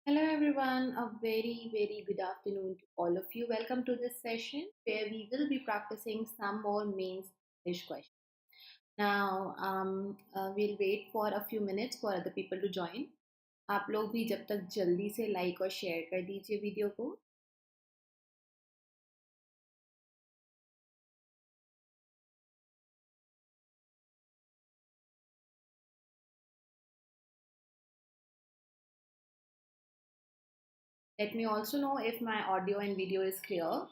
Hello everyone, a very good afternoon to all of you. Welcome to this session where we will be practicing some more mains English questions. Now, we'll wait for a few minutes for other people to join. आप लोग भी जब तक जल्दी से like और share कर दीजिए वीडियो को. Let me also know if my audio and video is clear.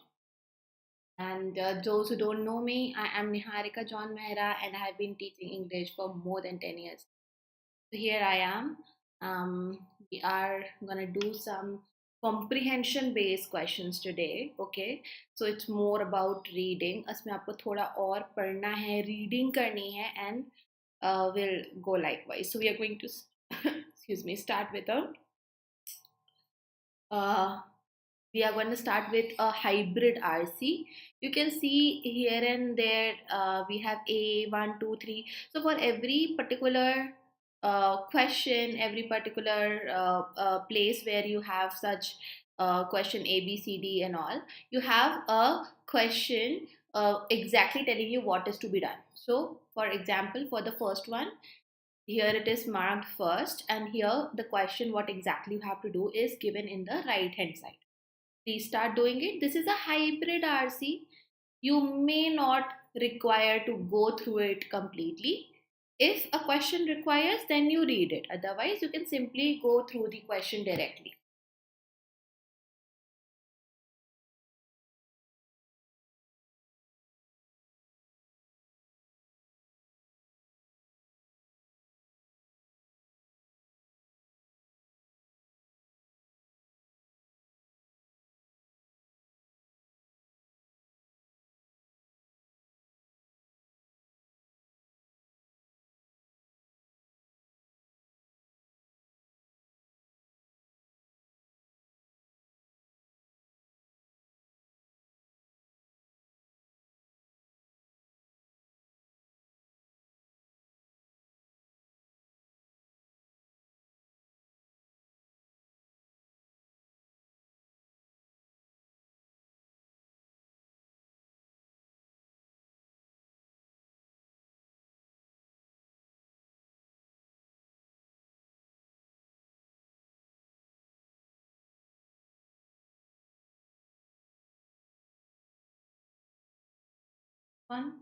And those who don't know me, I am Niharika John Mehra and I have been teaching English for more than 10 years. So here I am. We are gonna do some comprehension based questions today. Okay, so it's more about reading. इसमें आपको थोड़ा और पढ़ना है, reading करनी है, and we'll go likewise. So we are going to excuse me, start with a uh, we are going to start with a hybrid RC. You can see here and there we have A, 1, 2, 3. So for every particular question, every particular place where you have such question A, B, C, D and all, you have a question exactly telling you what is to be done. So for example, for the first one, here it is marked first, and here the question what exactly you have to do is given in the right hand side. Please start doing it. This is a hybrid RC. You may not require to go through it completely. If a question requires, then you read it. Otherwise, you can simply go through the question directly. One.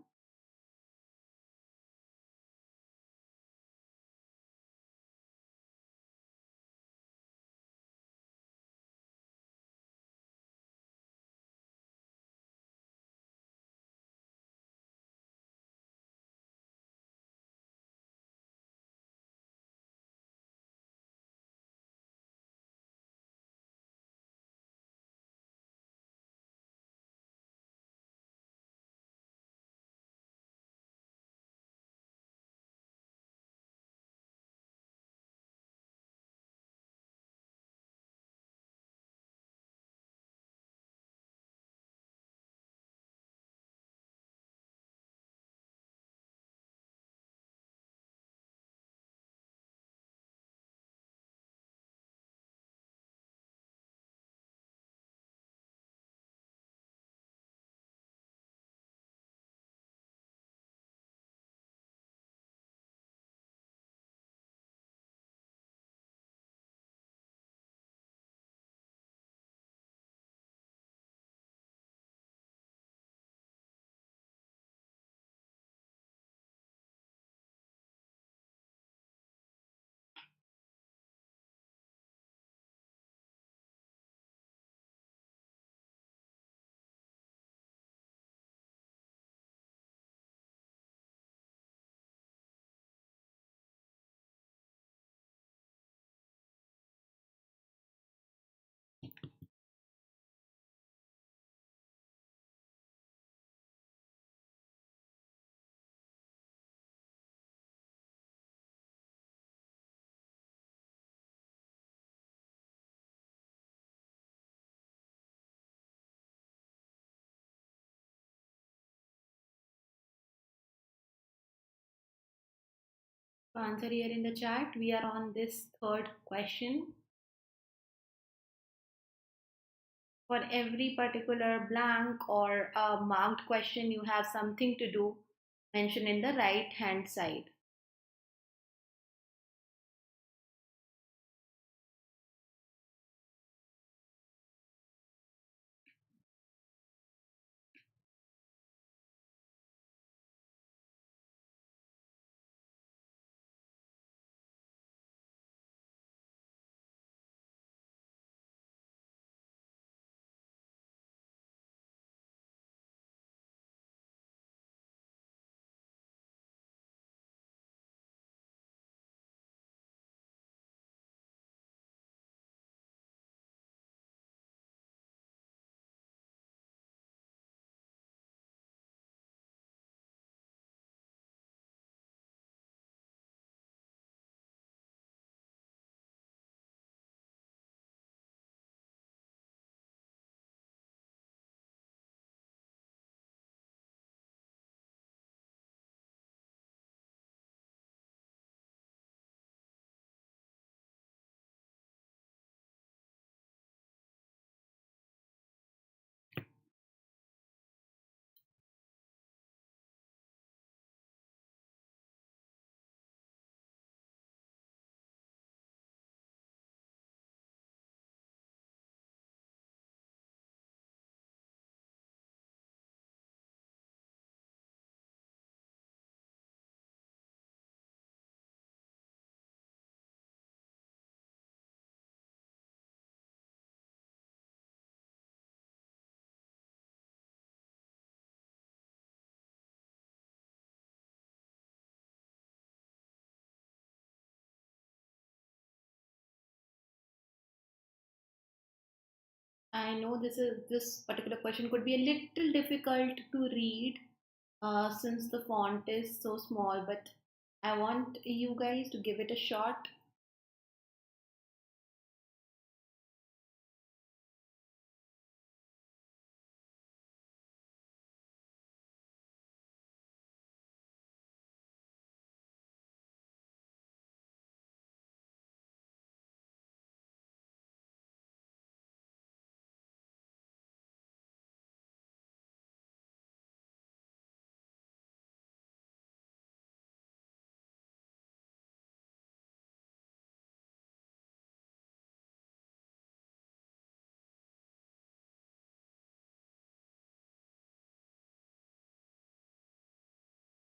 Answer here in the chat. We are on this third question. For every particular blank or marked question, you have something to do mentioned in the right hand side. I know this particular question could be a little difficult to read since the font is so small, but I want you guys to give it a shot.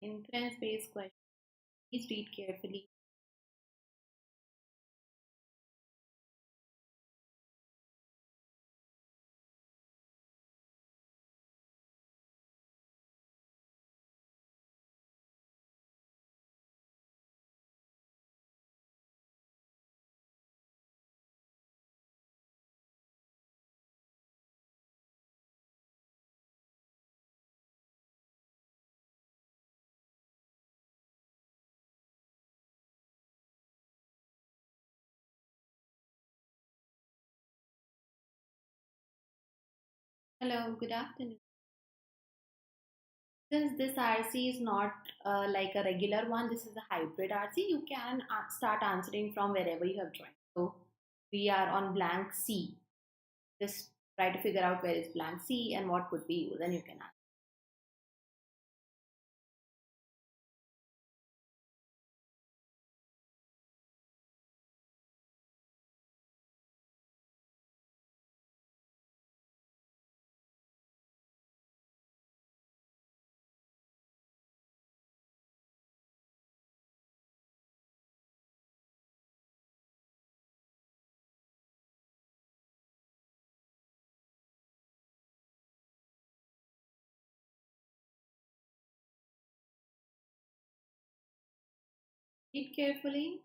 Inference-based question. Please read carefully. Hello, good afternoon. Since this RC is not like a regular one, this is a hybrid RC, you can start answering from wherever you have joined. So we are on blank C. Just try to figure out where is blank C and what could be used, and you can answer. Read carefully.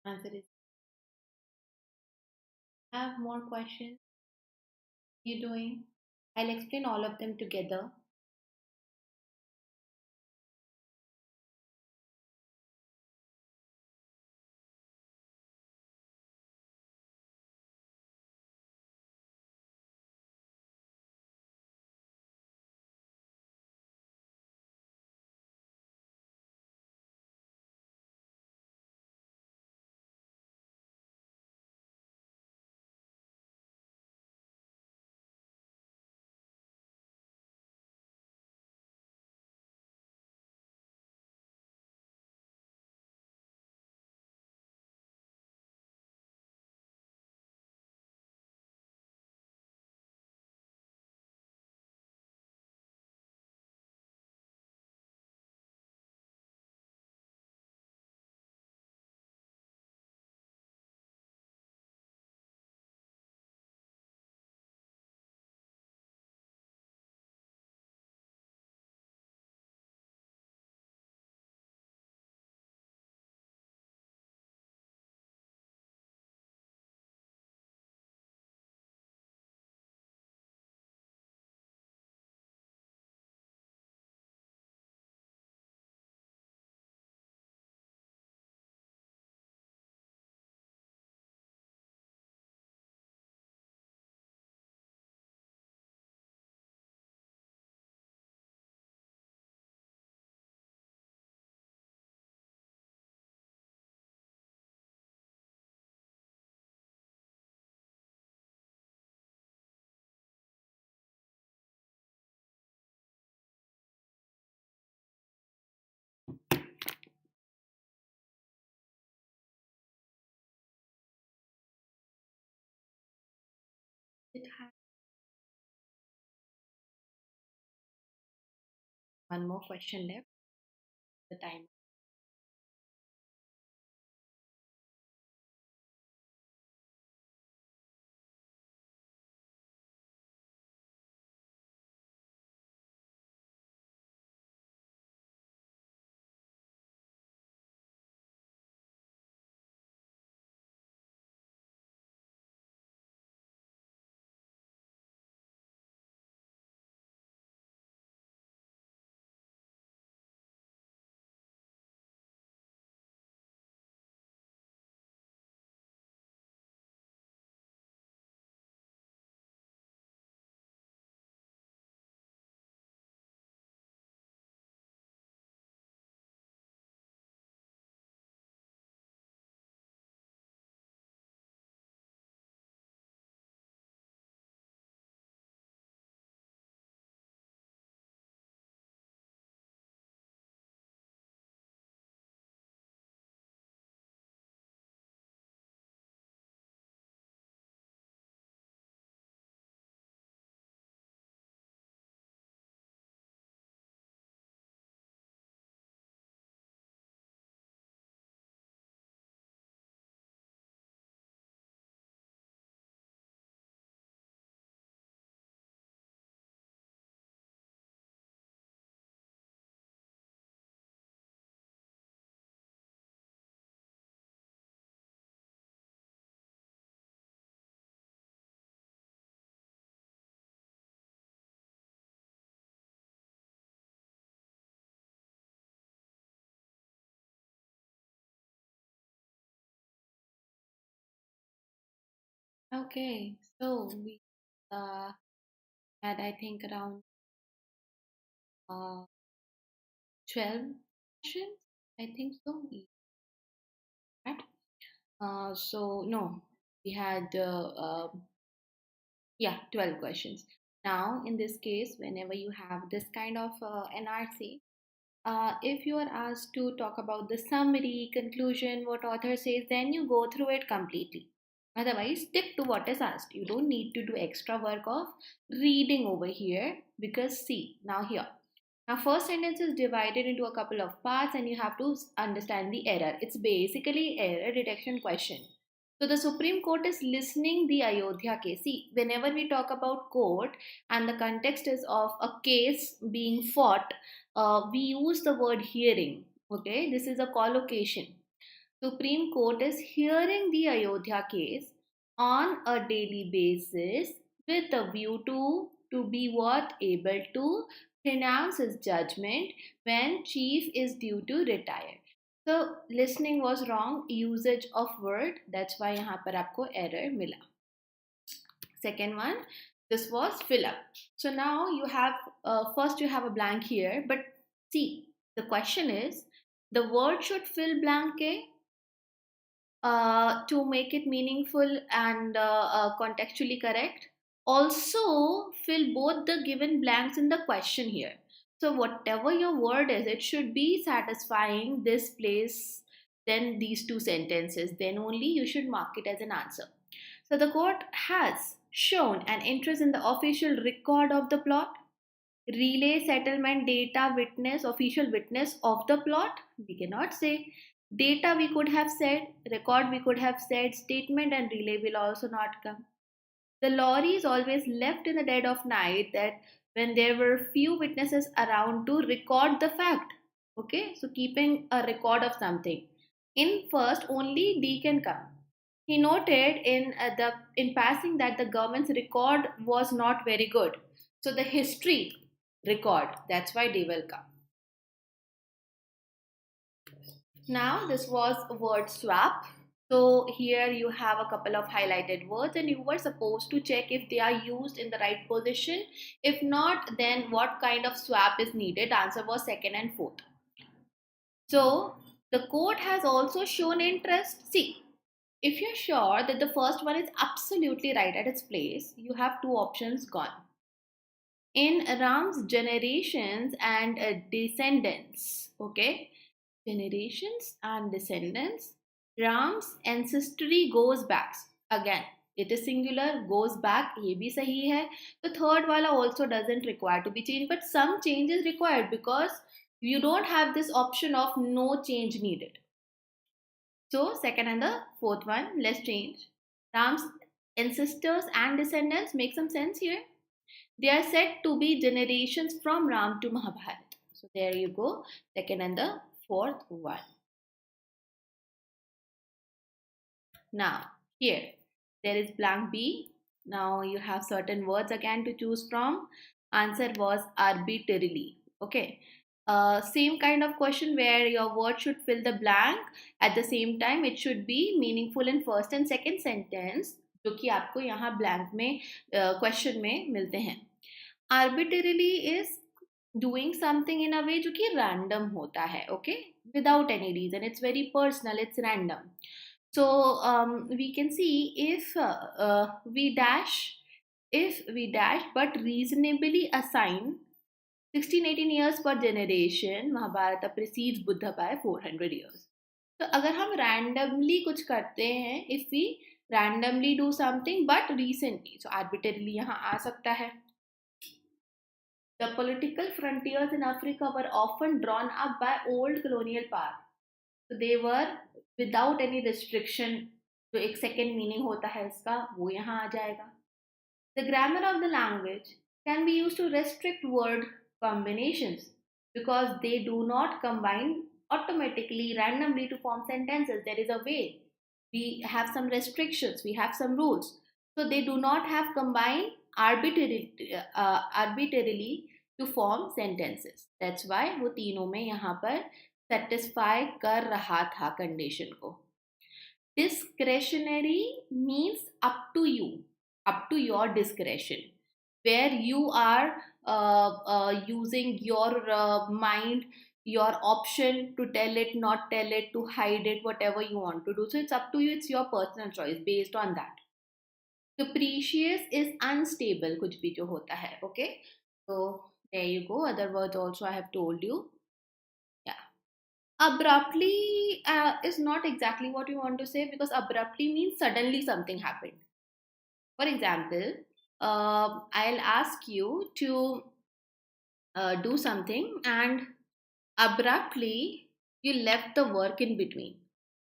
Answer is have more questions. You doing? I'll explain all of them together. It has one more question left. The time. Okay, so we uh, had I think around 12 questions. I think so. Right? So no, we had yeah, 12 questions. Now, in this case, whenever you have this kind of NRC, if you are asked to talk about the summary, conclusion, what author says, then you go through it completely. Otherwise, stick to what is asked. You don't need to do extra work of reading over here because see, now here. Now, first sentence is divided into a couple of parts and you have to understand the error. It's basically error detection question. So the Supreme Court is listening the Ayodhya case. See, whenever we talk about court and the context is of a case being fought, we use the word hearing. Okay, this is a collocation. Supreme Court is hearing the Ayodhya case on a daily basis with a view to be what able to pronounce his judgment when chief is due to retire. So listening was wrong, usage of word, that's why यहाँ पर आपको error मिला. Second one, this was fill up. So now you have first you have a blank here, but see the question is the word should fill blank to make it meaningful and contextually correct. Also, fill both the given blanks in the question here. So, whatever your word is, it should be satisfying this place, then these two sentences. Then only you should mark it as an answer. So, the court has shown an interest in the official record of the plot. Relay settlement data witness, official witness of the plot. We cannot say. Data we could have said, record we could have said, statement and relay will also not come. The lorry is always left in the dead of night that when there were few witnesses around to record the fact. Okay, so keeping a record of something. In first, only D can come. He noted in passing that the government's record was not very good. So the history record, that's why D will come. Now this was word swap. So here you have a couple of highlighted words and you were supposed to check if they are used in the right position. If not, then what kind of swap is needed? Answer was second and fourth. So the court has also shown interest. See, if you're sure that the first one is absolutely right at its place, you have two options gone. In Ram's generations and descendants, okay? Generations and descendants, Ram's ancestry goes back. Again, it is singular, goes back, ये भी सही है. The third wala also doesn't require to be changed, but some change is required because you don't have this option of no change needed. So second and the fourth one, let's change. Ram's ancestors and descendants make some sense here. They are said to be generations from Ram to Mahabharata. So there you go, second and the fourth one. Now here there is blank B. Now you have certain words again to choose from. Answer was arbitrarily. Okay. Same kind of question where your word should fill the blank. At the same time, it should be meaningful in first and second sentence, जो कि आपको यहाँ blank में question में मिलते हैं. Arbitrarily is doing something in a way जो कि random होता है, okay? Without any reason. It's very personal. It's random. So we can see if we dash but reasonably assign 16-18 years per generation, Mahabharata precedes Buddha by 400 years. तो अगर हम randomly कुछ करते हैं, if we randomly do something but recently, so arbitrarily यहाँ आ सकता है. The political frontiers in Africa were often drawn up by old colonial power. So they were without any restriction. जो एक second meaning होता है इसका वो यहाँ आ जाएगा. The grammar of the language can be used to restrict word combinations because they do not combine automatically randomly to form sentences. There is a way. We have some restrictions, we have some rules. So they do not have combined arbitrarily to form sentences. That's why वो तीनों में यहाँ पर satisfy कर रहा था condition को. Discretionary means up to you, up to your discretion, where you are using your mind, your option to tell it, not tell it, to hide it, whatever you want to do. So it's up to you, it's your personal choice based on that. Capricious is unstable, कुछ भी जो होता है, okay? So there you go. Other words also I have told you. Yeah. Abruptly is not exactly what you want to say because abruptly means suddenly something happened. For example, I'll ask you to do something and abruptly you left the work in between.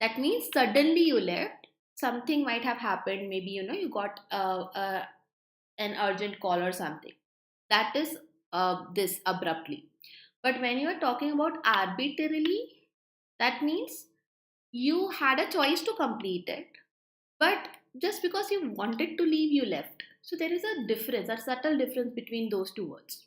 That means suddenly you left. Something might have happened. Maybe you got an urgent call or something. That is this abruptly. But when you are talking about arbitrarily, that means You had a choice to complete it, but just because you wanted to leave, you left. So there is a difference, a subtle difference between those two words.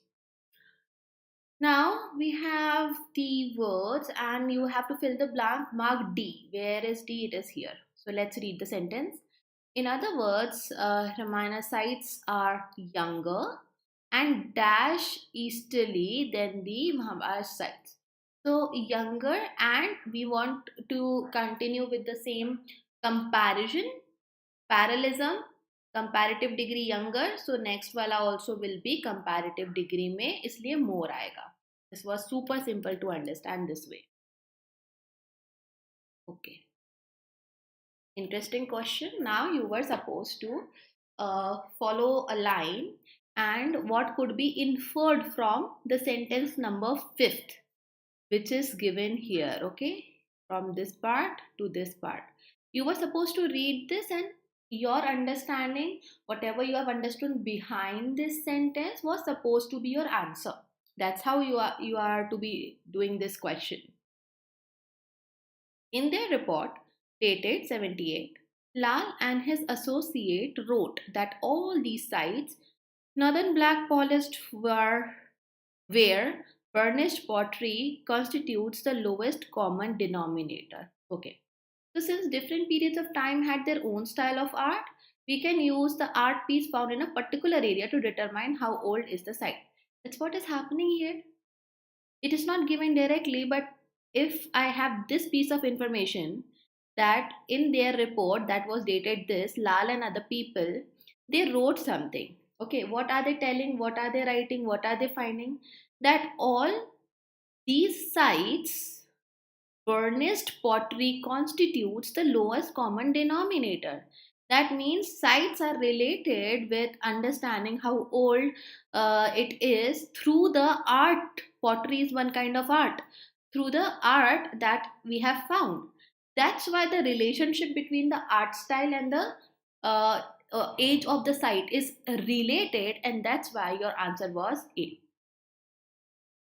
Now we have the words, and you have to fill the blank. Mark D. Where is D? It is here. So let's read the sentence. In other words, Ramayana sites are younger and dash easterly than the Mahabharata sites. So younger, and we want to continue with the same comparison, parallelism, comparative degree younger. So next वाला also will be comparative degree में, इसलिए more आएगा. This was super simple to understand this way. Okay. Interesting question. Now you were supposed to follow a line and what could be inferred from the sentence number fifth, which is given here. Okay, from this part to this part. You were supposed to read this, and your understanding, whatever you have understood behind this sentence, was supposed to be your answer. That's how you are to be doing this question. In their report, dated 78, Lal and his associate wrote that all these sites, northern black polished where burnished pottery constitutes the lowest common denominator. Okay. So since different periods of time had their own style of art, we can use the art piece found in a particular area to determine how old is the site. That's what is happening here. It is not given directly, but if I have this piece of information that in their report that was dated this, Lal and other people, they wrote something. Okay, what are they telling? What are they writing? What are they finding? That all these sites, burnished pottery constitutes the lowest common denominator. That means sites are related with understanding how old it is through the art. Pottery is one kind of art. Through the art that we have found. That's why the relationship between the art style and the uh, age of the site is related, and that's why your answer was A.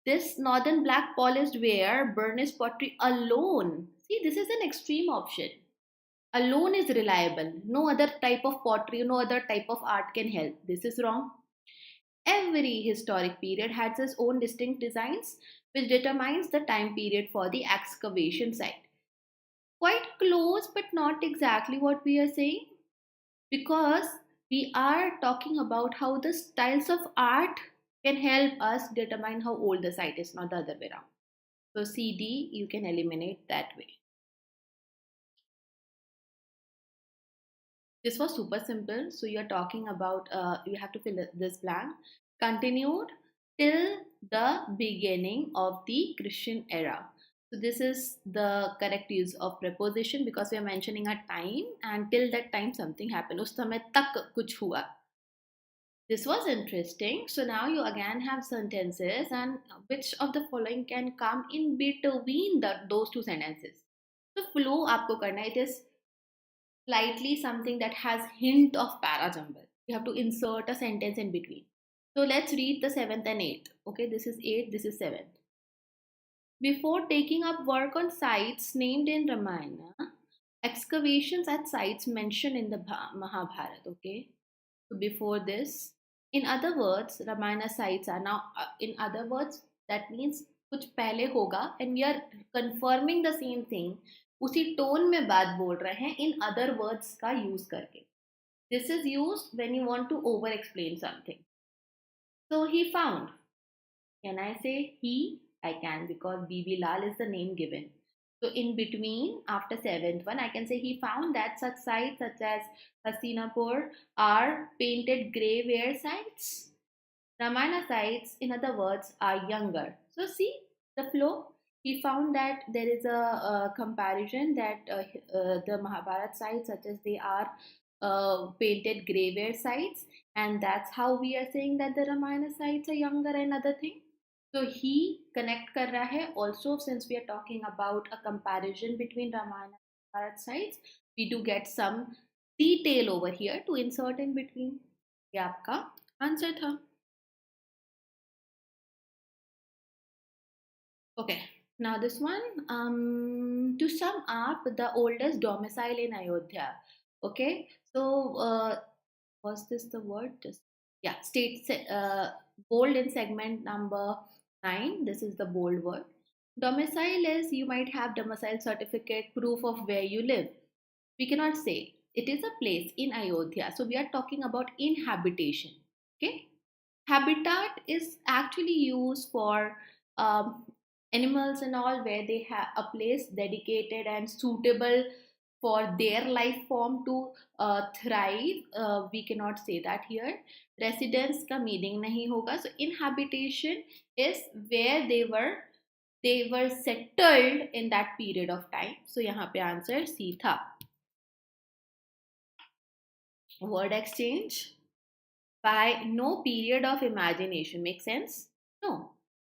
This northern black polished ware, burnished pottery alone. See, this is an extreme option. Alone is reliable. No other type of pottery, no other type of art can help. This is wrong. Every historic period has its own distinct designs, which determines the time period for the excavation site. Quite close, but not exactly what we are saying, because we are talking about how the styles of art can help us determine how old the site is, not the other way around. So CD, you can eliminate that way. This was super simple. So you're talking about, you have to fill this blank. Continued till the beginning of the Christian era. So this is the correct use of preposition because we are mentioning a time, and till that time something happened. उस समय तक कुछ हुआ. This was interesting. So now you again have sentences, and which of the following can come in between those two sentences. So flow आपको करना है. It is slightly something that has hint of parajumble. You have to insert a sentence in between. So let's read the seventh and eighth. Okay, this is eighth, this is seventh. Before taking up work on sites named in Ramayana, excavations at sites mentioned in the Mahabharata. Okay, so before this, in other words, Ramayana sites are now. In other words, that means कुछ पहले होगा, and we are confirming the same thing. उसी tone में बात बोल रहे हैं in other words का यूज करके. This is used when you want to over explain something. So he found. Can I say he? I can, because BB Lal is the name given. So in between, after seventh one, I can say he found that such sites such as Hastinapur are painted grey ware sites. Ramayana sites, in other words, are younger. So see the flow. He found that there is a comparison that the Mahabharata sites, such as they are painted grey ware sites, and that's how we are saying that the Ramayana sites are younger and other thing. So he connect kar raha hai. Also, since we are talking about a comparison between Ramayana and Mahabharata sites, we do get some detail over here to insert in between. ये आपका answer था. Okay, Now this one, to sum up, the oldest domicile in Ayodhya. Okay, so was this the word? Just yeah, bold in segment number 9. This is the bold word. Domicile is, you might have domicile certificate, proof of where you live. We cannot say it is a place in Ayodhya. So we are talking about inhabitation. Okay, habitat is actually used for um, animals and all, where they have a place dedicated and suitable for their life form to thrive. We cannot say that here. Residence का meaning नहीं होगा. So inhabitation is where they were settled in that period of time. So यहाँ पे answer C था. Word exchange. By no period of imagination. Make sense? No.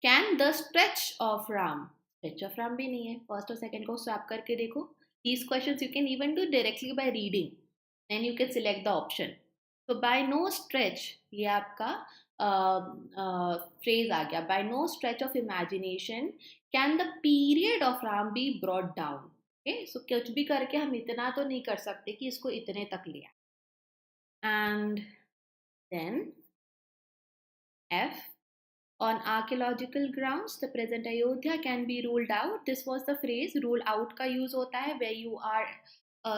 Can the stretch of Ram? Stretch of Ram भी नहीं है. First और second को swap करके देखो. These questions you can even do directly by reading. Then you can select the option. So by no stretch, ये आपका phrase आ गया. By no stretch of imagination can the period of Ram be brought down. Okay? So कुछ भी करके हम इतना तो नहीं कर सकते कि इसको इतने तक लिया. And then F. On archaeological grounds, the present Ayodhya can be ruled out. This was the phrase rule out का use होता है where you are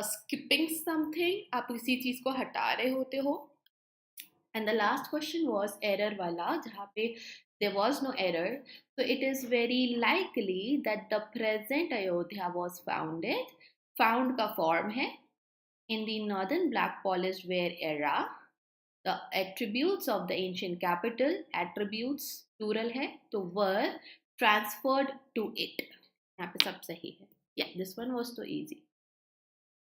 skipping something. आप किसी चीज को हटा रहे होते हो. And the last question was error वाला, जहाँ पे there was no error. So it is very likely that the present Ayodhya was founded. Found का form है in the northern black polished ware era. The attributes of the ancient capital, attributes plural है तो were transferred to it. यहाँ पे सब सही है. Yeah, this one was so easy.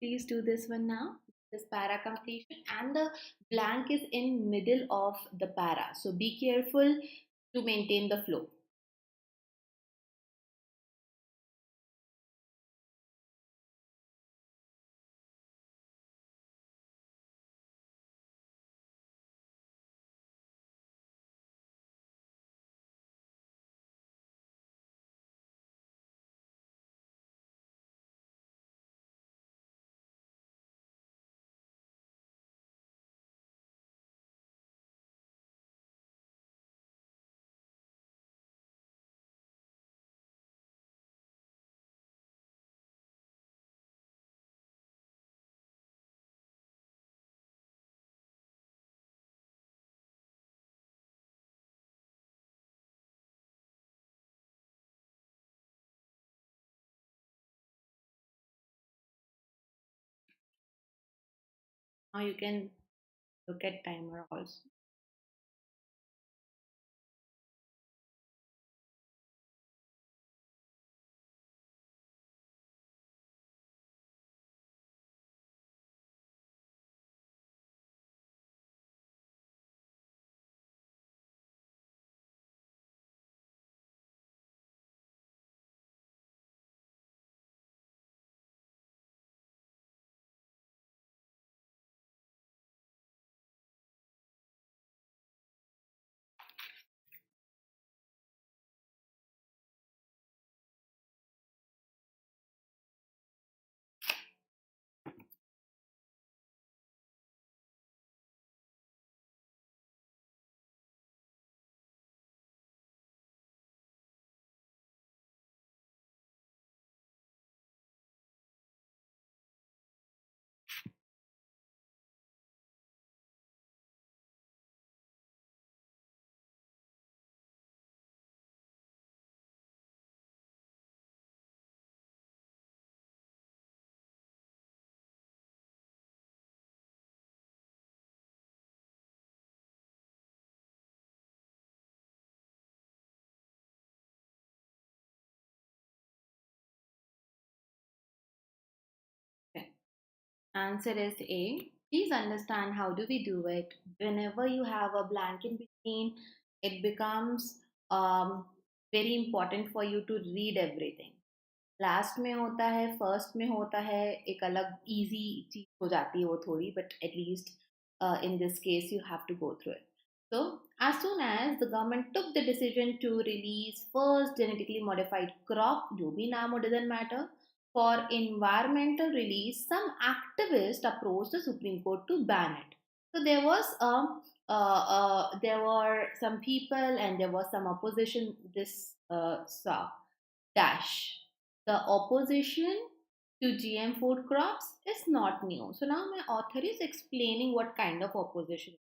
Please do this one now. This para completion, and the blank is in middle of the para. So be careful to maintain the flow. Now you can look at timer also. Okay. Answer is A. Please understand how do we do it. Whenever you have a blank in between, it becomes very important for you to read everything. Last में होता है, first में होता है, एक अलग easy चीज हो जाती है वो थोड़ी, but at least in this case you have to go through it. So, as soon as the government took the decision to release first genetically modified crop, जो भी नाम हो doesn't matter, for environmental release, some activists approached the Supreme Court to ban it. So there were some people and there was some opposition. This saw dash the opposition to GM food crops is not new. So now my author is explaining what kind of opposition.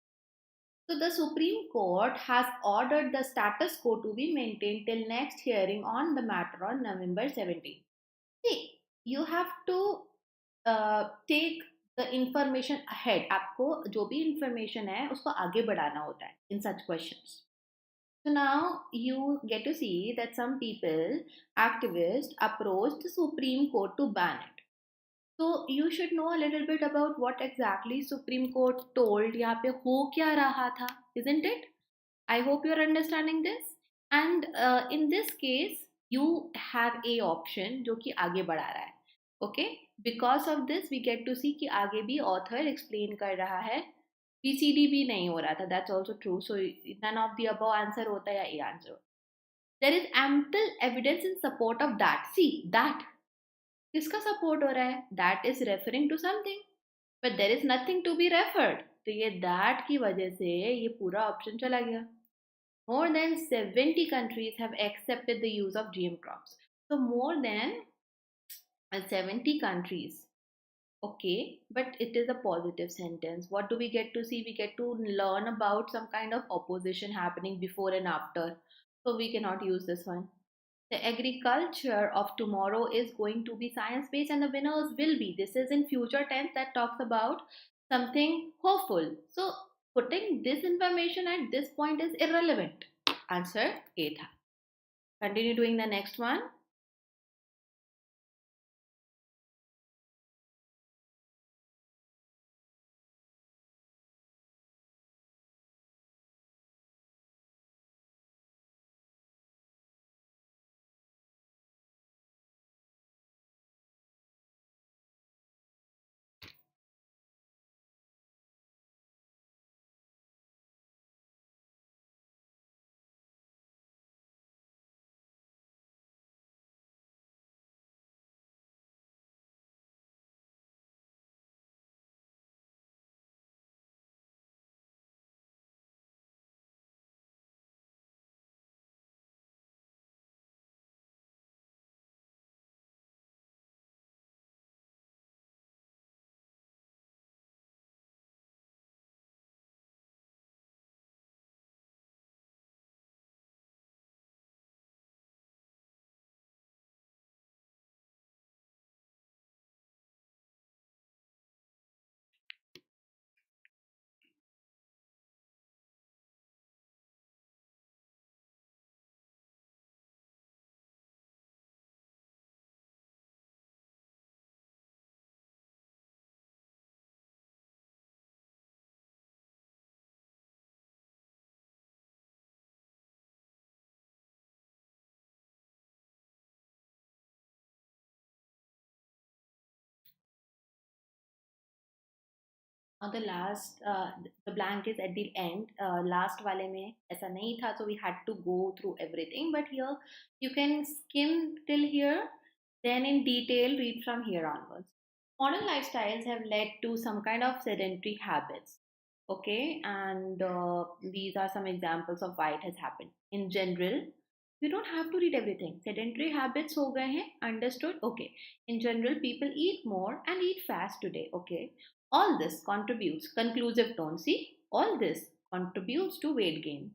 So the Supreme Court has ordered the status quo to be maintained till next hearing on the matter on November 17th. See, you have to take the information ahead. आपको जो भी information है उसको आगे बढ़ाना होता है in such questions. So now you get to see that some people, activists, approached the Supreme Court to ban it. So you should know a little bit about what exactly Supreme Court told यहाँ पे हो क्या रहा था, isn't it? I hope you're understanding this. And in this case, you have a option जो कि आगे बढ़ा रहा है. Okay? Because of this, we get to see कि आगे भी author explain कर रहा है. PCD भी नहीं हो रहा था. That's also true. So none of the above answer होता है या A answer. There is ample evidence in support of that. See that. किसका support हो रहा है? That is referring to something. But there is nothing to be referred. तो ये that की वजह से ये पूरा option चला गया. More than 70 countries have accepted the use of GM crops. So more than 70 countries. Okay, but it is a positive sentence. What do we get to see? We get to learn about some kind of opposition happening before and after. So we cannot use this one. The agriculture of tomorrow is going to be science based and the winners will be. This is in future tense that talks about something hopeful. So putting this information at this point is irrelevant. Answer A tha. Continue doing the next one. The last, the blank is at the end. Last वाले में ऐसा नहीं था, so we had to go through everything. But here you can skim till here, then in detail read from here onwards. Modern lifestyles have led to some kind of sedentary habits. Okay, and these are some examples of why it has happened. In general, you don't have to read everything. Sedentary habits हो गए हैं, understood? Okay. In general, people eat more and eat fast today. Okay. All this contributes, conclusive tone. See, all this contributes to weight gain.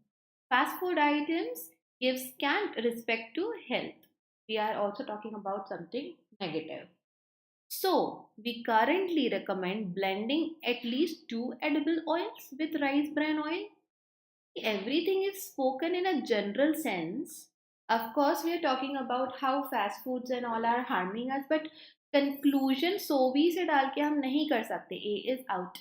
Fast food items give scant respect to health. We are also talking about something negative. So, we currently recommend blending at least 2 edible oils with rice bran oil. Everything is spoken in a general sense. Of course, we are talking about how fast foods and all are harming us, but conclusion so भी से डाल के हम नहीं कर सकते. A is out.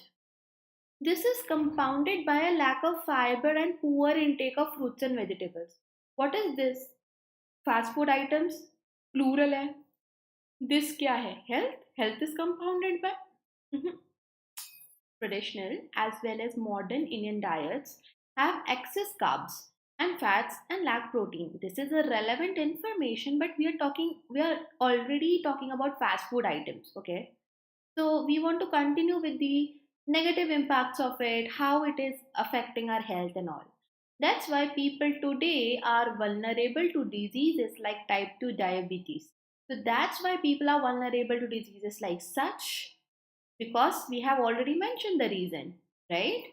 This is compounded by a lack of fiber and poor intake of fruits and vegetables. What is this? Fast food items plural है. This क्या है? Health. Health is compounded by traditional as well as modern Indian diets have excess carbs and fats and lack protein. This is a relevant information, but we are already talking about fast food items, okay? So we want to continue with the negative impacts of it, how it is affecting our health and all. That's why people today are vulnerable to diseases like type 2 diabetes. So that's why people are vulnerable to diseases like such, because we have already mentioned the reason, right?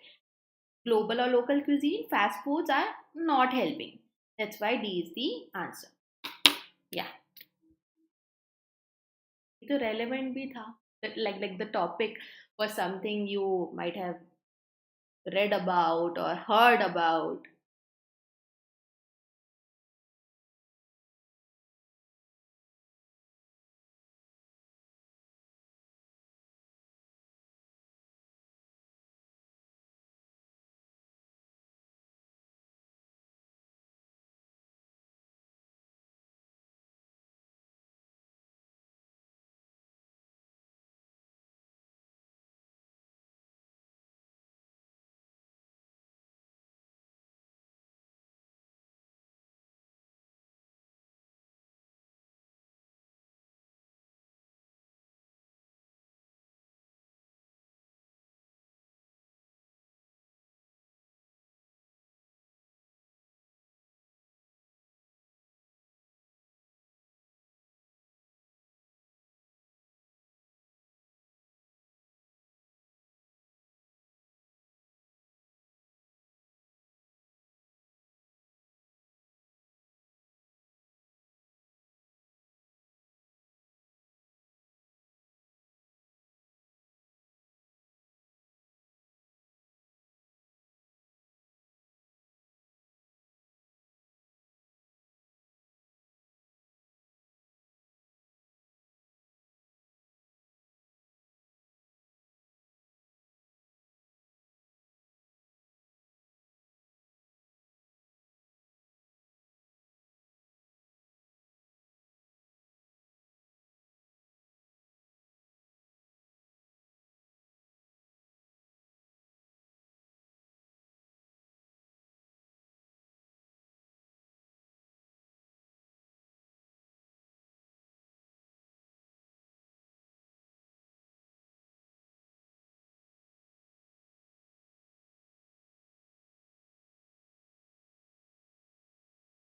Global or local cuisine, fast foods are not helping. That's why D is the answer. Yeah, तो relevant भी था. Like the topic was something you might have read about or heard about.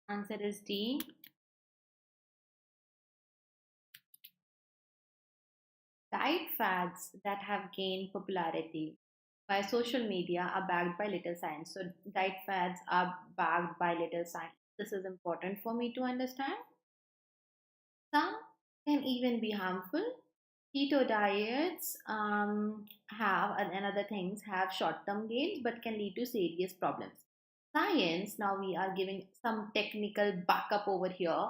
Answer is D. Diet fads that have gained popularity by social media are backed by little science. So diet fads are backed by little science. This is important for me to understand. Some can even be harmful. Keto diets and other things have short-term gains but can lead to serious problems. Science, now we are giving some technical backup over here.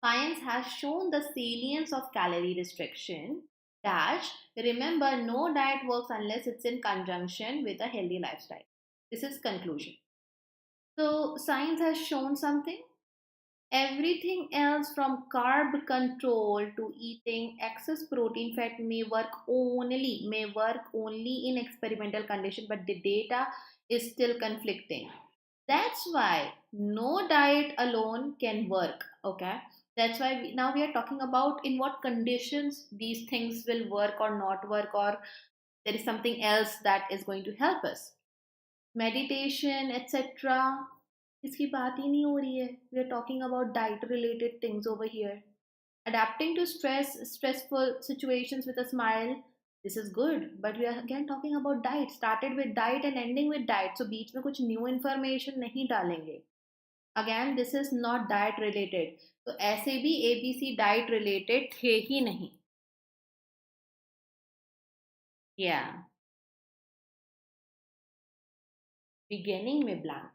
Science has shown the salience of calorie restriction. Dash, remember, no diet works unless it's in conjunction with a healthy lifestyle. This is conclusion. So science has shown something. Everything else from carb control to eating excess protein fat may work only in experimental condition, but the data is still conflicting. That's why no diet alone can work. Okay, that's why now we are talking about in what conditions these things will work or not work, or there is something else that is going to help us. Meditation, etc. इसकी बात ही नहीं हो रही है. We are talking about diet related things over here. Adapting to stressful situations with a smile. This is good, but we are again talking about diet. Started with diet and ending with diet. So बीच में कुछ new information नहीं डालेंगे. Again, this is not diet related. तो ऐसे भी ABC diet related थे ही नहीं. Yeah. Beginning में blank.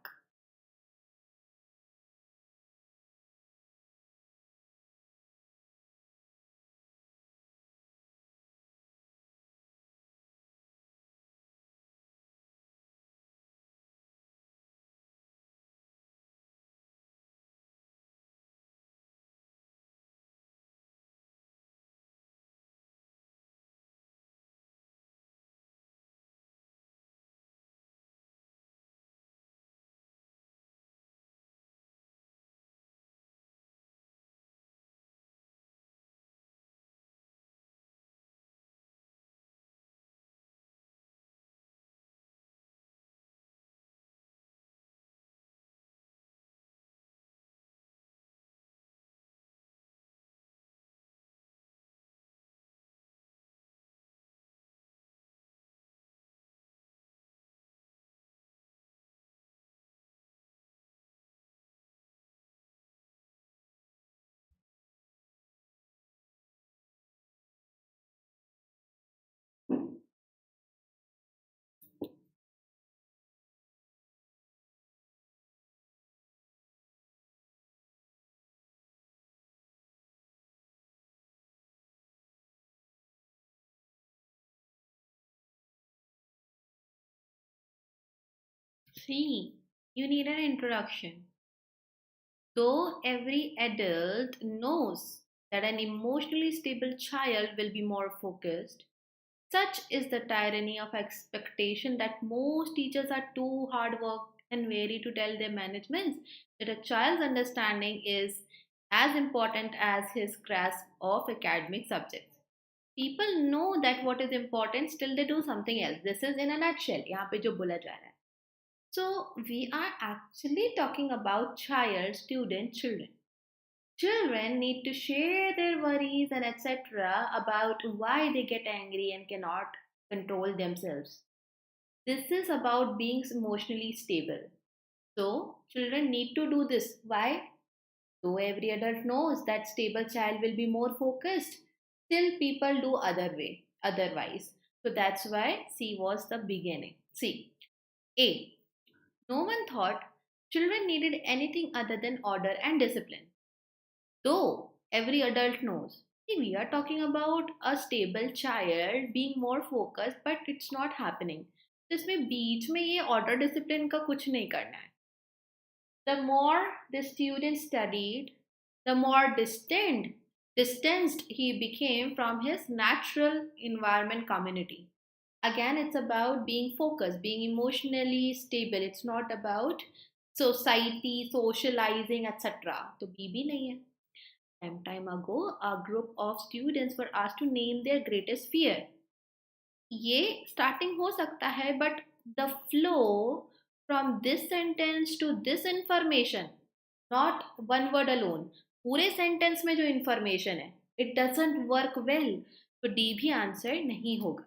3. You need an introduction. Though every adult knows that an emotionally stable child will be more focused, such is the tyranny of expectation that most teachers are too hard worked and wary to tell their managements that a child's understanding is as important as his grasp of academic subjects. People know that what is important, still they do something else. This is in a nutshell. यहाँ पे जो बोला जा रहा है. So we are actually talking about child, student, children. Children need to share their worries and etc. about why they get angry and cannot control themselves. This is about being emotionally stable. So, children need to do this. Why? Though every adult knows that stable child will be more focused, still people do otherwise. So that's why C was the beginning. C. A. No one thought children needed anything other than order and discipline. Though every adult knows. See, we are talking about a stable child being more focused, but it's not happening. जिसमें बीच में ये order discipline का कुछ नहीं करना है. The more the student studied, the more distanced he became from his natural environment community. Again, it's about being focused, being emotionally stable. It's not about society, socializing, etc. तो B भी नहीं है. Some time ago, a group of students were asked to name their greatest fear. ये starting हो सकता है, but the flow from this sentence to this information, not one word alone, पूरे sentence में जो information है, it doesn't work well. तो D भी answer नहीं होगा.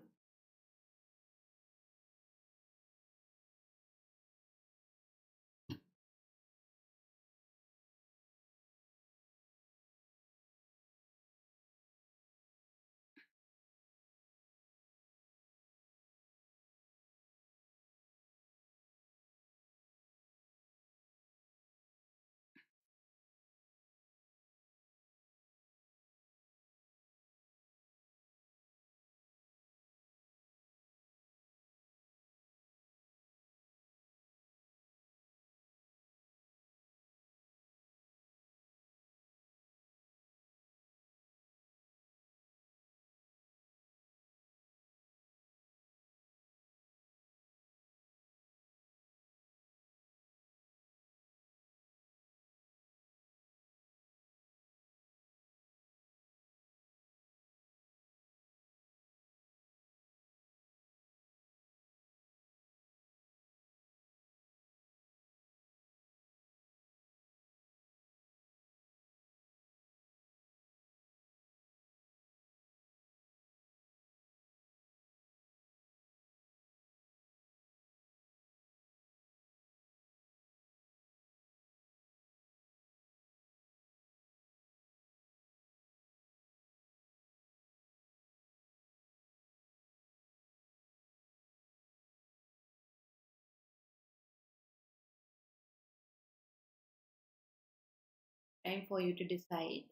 Time for you to decide.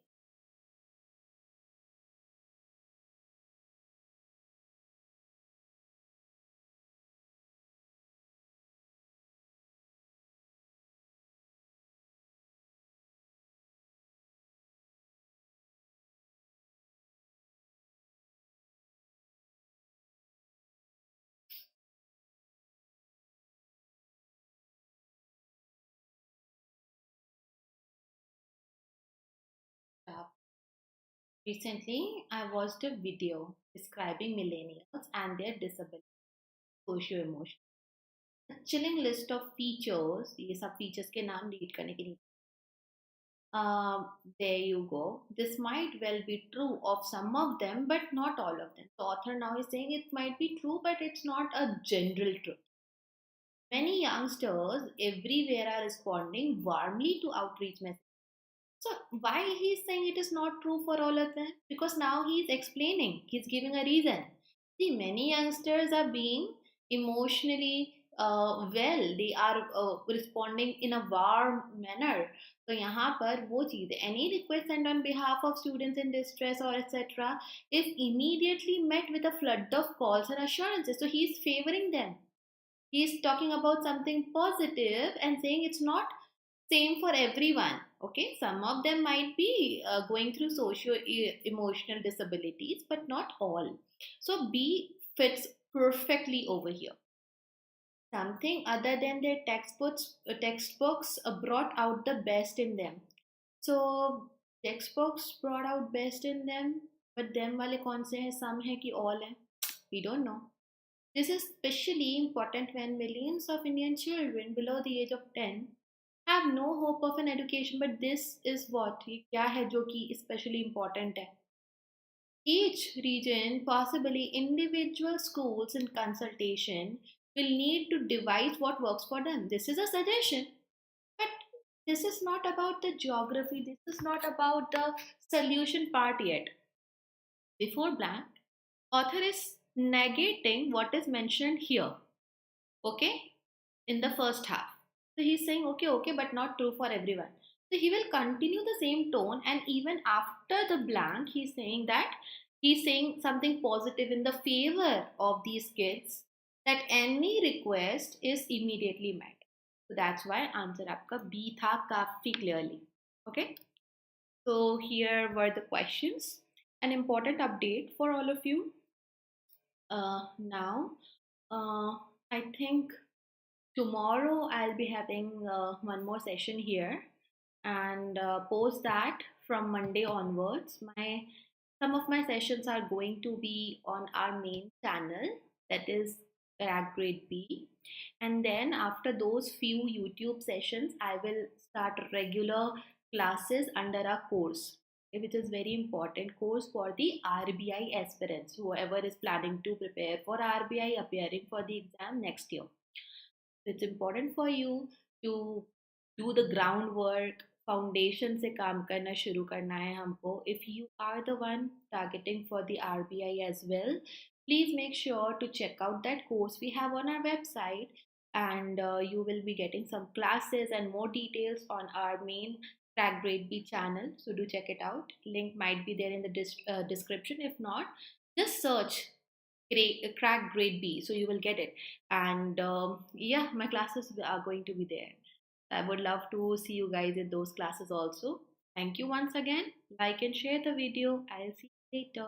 Recently, I watched a video describing millennials and their disability, socio-emotional. A chilling list of features. ये सब features के नाम read करने के लिए. There you go. This might well be true of some of them, but not all of them. The author now is saying it might be true, but it's not a general truth. Many youngsters everywhere are responding warmly to outreach messages. So why he's saying it is not true for all of them? Because now he's explaining, he's giving a reason. See, many youngsters are being emotionally well, they are responding in a warm manner. So यहाँ पर वो चीज़ है, any request sent on behalf of students in distress or etc. is immediately met with a flood of calls and assurances. So he is favoring them. He's talking about something positive and saying it's not same for everyone. Okay, some of them might be going through socio emotional disabilities, but not all. So B fits perfectly over here. Something other than their textbooks brought out the best in them. So textbooks brought out best in them, but them वाले कौन से हैं? Some है कि all हैं? We don't know. This is especially important when millions of Indian children below the age of 10 have no hope of an education. But this is what ये क्या है जो कि especially important है? Each region, possibly individual schools in consultation, will need to devise what works for them. This is a suggestion, but this is not about the geography, this is not about the solution part yet. Before blank, author is negating what is mentioned here, okay, in the first half. So he's saying, okay, okay, but not true for everyone. So he will continue the same tone, and even after the blank, he's saying something positive in the favor of these kids, that any request is immediately met. So that's why answer आपका B था काफी clearly. Okay. So here were the questions. An important update for all of you. Now, I think tomorrow I'll be having one more session here, and post that from Monday onwards, my some of my sessions are going to be on our main channel, that is CrackGradeB, and then after those few YouTube sessions, I will start regular classes under a course, which is very important course for the RBI aspirants, whoever is planning to prepare for RBI, appearing for the exam next year. It's important for you to do the groundwork, foundation से काम करना शुरू करना है हमको. If you are the one targeting for the RBI as well, please make sure to check out that course we have on our website, and you will be getting some classes and more details on our main CrackGradeB channel. So do check it out. Link might be there in the description. If not, just search CrackGradeB, so you will get it. And yeah, my classes are going to be there. I would love to see you guys in those classes also. Thank you once again. Like and share the video. I'll see you later.